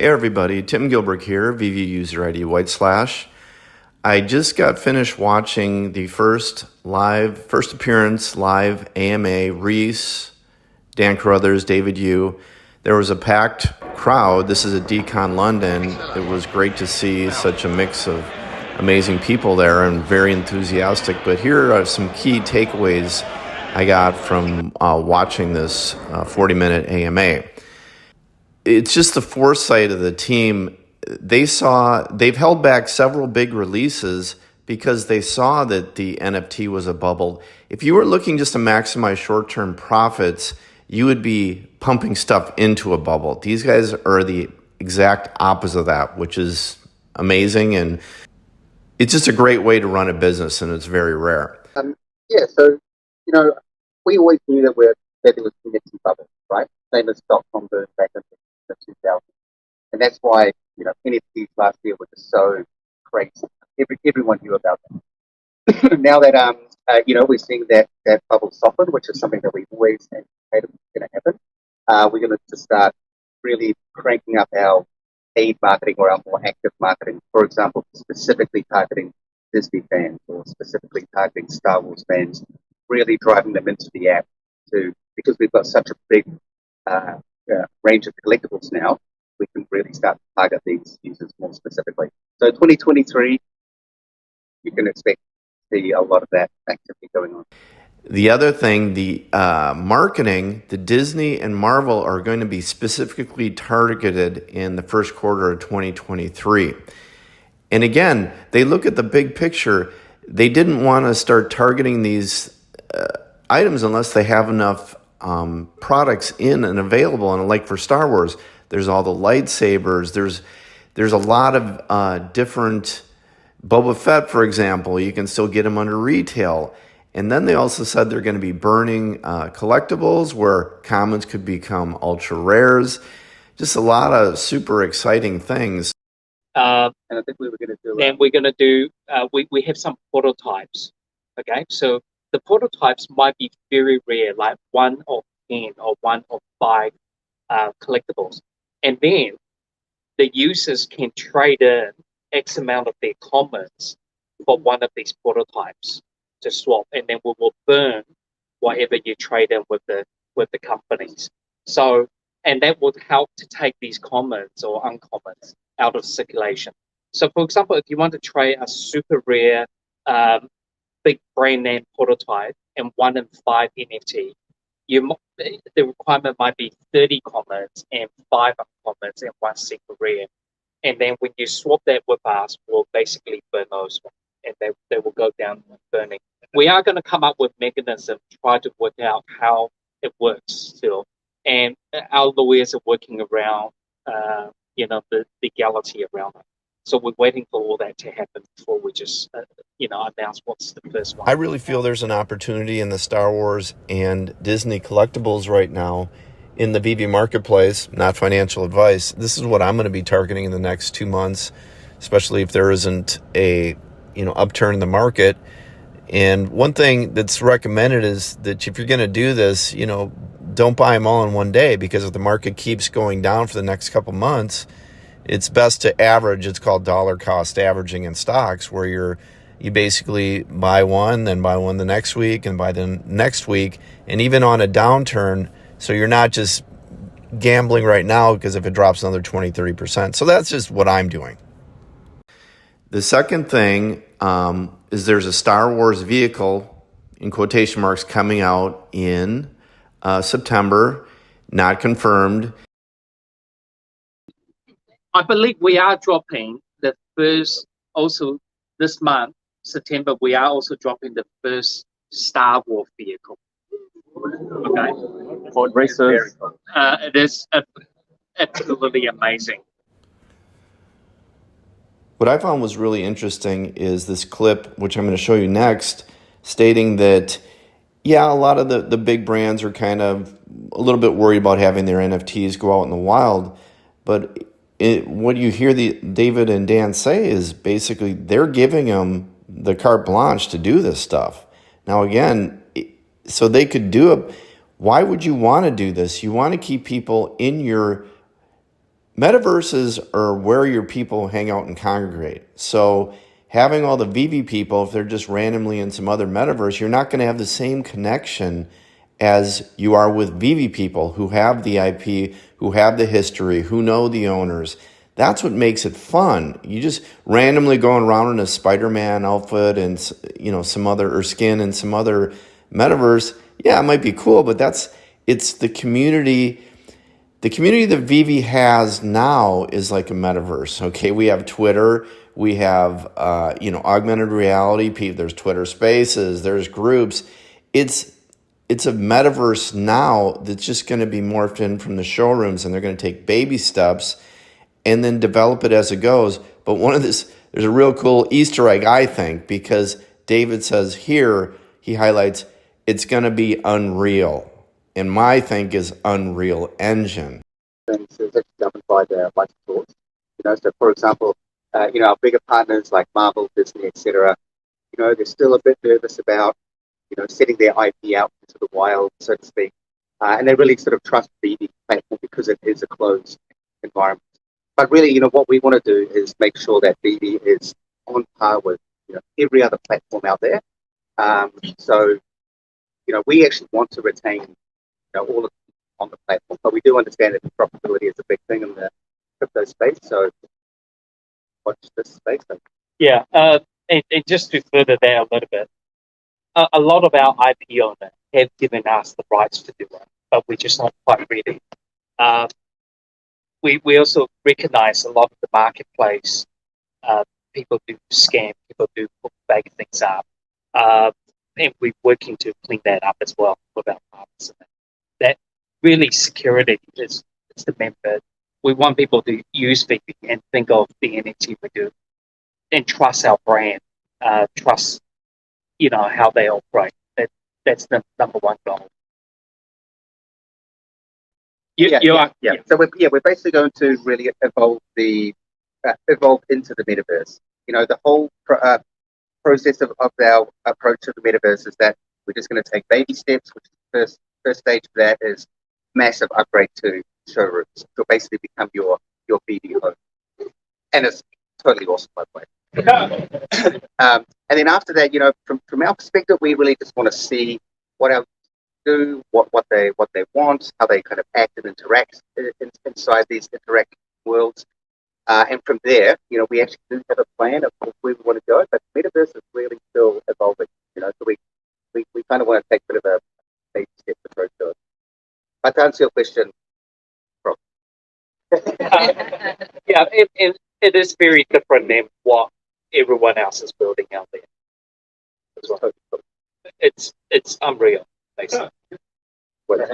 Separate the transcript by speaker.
Speaker 1: Hey everybody, Tim Gilbert here, VV user ID /. I just got finished watching the first appearance live AMA, Reese, Dan Carruthers, David Yu. There was a packed crowd. This is at Decon London. It was great to see such a mix of amazing people there and very enthusiastic. But here are some key takeaways I got from watching this 40-minute AMA. It's just the foresight of the team. They've held back several big releases because they saw that the NFT was a bubble. If you were looking just to maximize short-term profits, you would be pumping stuff into a bubble. These guys are the exact opposite of that, which is amazing. And it's just a great way to run a business, and it's very rare.
Speaker 2: So, we always knew that there was NFT bubbles, right? Same as .com boom back in the 2000s. And that's why, NFTs last year were just so crazy. Everyone knew about them. Now that, we're seeing that bubble soften, which is something that we've always anticipated was going to happen. We're going to start really cranking up our paid marketing or our more active marketing. For example, specifically targeting Disney fans or specifically targeting Star Wars fans, really driving them into the app because we've got such a big range of collectibles now, we can really start to target these users more specifically. So 2023, you can expect to see a lot of that activity going on.
Speaker 1: The other thing, the marketing, the Disney and Marvel are going to be specifically targeted in the first quarter of 2023. And again, they look at the big picture. They didn't want to start targeting these items unless they have enough products in and available. And like for Star Wars, there's all the lightsabers. There's a lot of different Boba Fett, for example. You can still get them under retail. And then they also said they're going to be burning collectibles where commons could become ultra rares. Just a lot of super exciting things.
Speaker 2: And I think we were going to do.
Speaker 3: And we're going to do. We have some prototypes. Okay, so the prototypes might be very rare, like 1 of 10 or 1 of 5 collectibles, and then the users can trade in X amount of their commons for one of these prototypes to swap, and then we will burn whatever you trade in with the companies. So, and that would help to take these commons or uncommons out of circulation. So, for example, if you want to trade a super rare big brand name prototype and 1 in 5 NFT, the requirement might be 30 commons and 5 uncommons and 1 super rare. And then when you swap that with us, we'll basically burn those, and they will go down burning. We are going to come up with mechanisms, try to work out how it works still. And our lawyers are working around, the legality around it. So we're waiting for all that to happen before we just, announce what's the first one.
Speaker 1: I really feel there's an opportunity in the Star Wars and Disney collectibles right now in the VEVE marketplace. Not financial advice. This is what I'm going to be targeting in the next 2 months, especially if there isn't a, upturn in the market. And one thing that's recommended is that if you're going to do this, don't buy them all in one day, because if the market keeps going down for the next couple months, it's best to average. It's called dollar cost averaging in stocks, where you basically buy one, then buy one the next week, and buy the next week, and even on a downturn, so you're not just gambling right now, because if it drops another 20-30%. So that's just what I'm doing. The second thing is there's a Star Wars vehicle, in quotation marks, coming out in September, not confirmed.
Speaker 3: I believe we are dropping the first, also this month, September, we are also dropping the first Star Wars vehicle. Okay.
Speaker 2: Pod racers.
Speaker 3: It is absolutely amazing.
Speaker 1: What I found was really interesting is this clip, which I'm going to show you next, stating that, a lot of the big brands are kind of a little bit worried about having their NFTs go out in the wild, but what you hear David and Dan say is basically they're giving them the carte blanche to do this stuff. Now, again, so they could do it. Why would you want to do this? You want to keep people in your metaverses are where your people hang out and congregate. So having all the VV people, if they're just randomly in some other metaverse, you're not going to have the same connection as you are with VV people who have the IP, who have the history, who know the owners. That's what makes it fun. You just randomly going around in a Spider-Man outfit and some other or skin and some other metaverse. Yeah, it might be cool, but it's the community. The community that VV has now is like a metaverse. Okay, we have Twitter, we have augmented reality. There's Twitter Spaces, there's groups. It's a metaverse now that's just going to be morphed in from the showrooms, and they're going to take baby steps and then develop it as it goes. But there's a real cool Easter egg, I think, because David says here, he highlights, it's going to be Unreal. And my think is Unreal Engine.
Speaker 2: Things is actually governed by the stores. So for example, our bigger partners like Marvel, Disney, etc. They're still a bit nervous about setting their IP out into the wild, so to speak, and they really sort of trust the platform because it is a closed environment. But really, what we want to do is make sure that VV is on par with every other platform out there. So we actually want to retain all of them on the platform, but we do understand that profitability is a big thing in the crypto space. So watch this space.
Speaker 3: Yeah, and just to further that a little bit, a lot of our IP owners have given us the rights to do it, but we're just not quite ready. We also recognize a lot of the marketplace. People do scam, people do put fake things up, and we're working to clean that up as well with our partners. That really security is the main bit. We want people to use VV and think of the NFT we do, and trust our brand, trust how they operate. That's the number one goal.
Speaker 2: Yeah. So we're basically going to really evolve into the metaverse. The whole process of our approach to the metaverse is that we're just going to take baby steps. Which is first stage of that is massive upgrade to showrooms. It'll basically become your VV home, and it's totally awesome, by the way. And then after that, from our perspective, we really just want to see what our do, what they want, how they kind of act and interact inside these interactive worlds. And from there, we actually do have a plan of where we want to go, but Metaverse is really still evolving. So we kind of want to take a bit of a baby step approach to it. But to answer your question, Rob.
Speaker 3: Yeah, it is very different than what everyone else is building out there. It's unreal, basically.
Speaker 2: Well,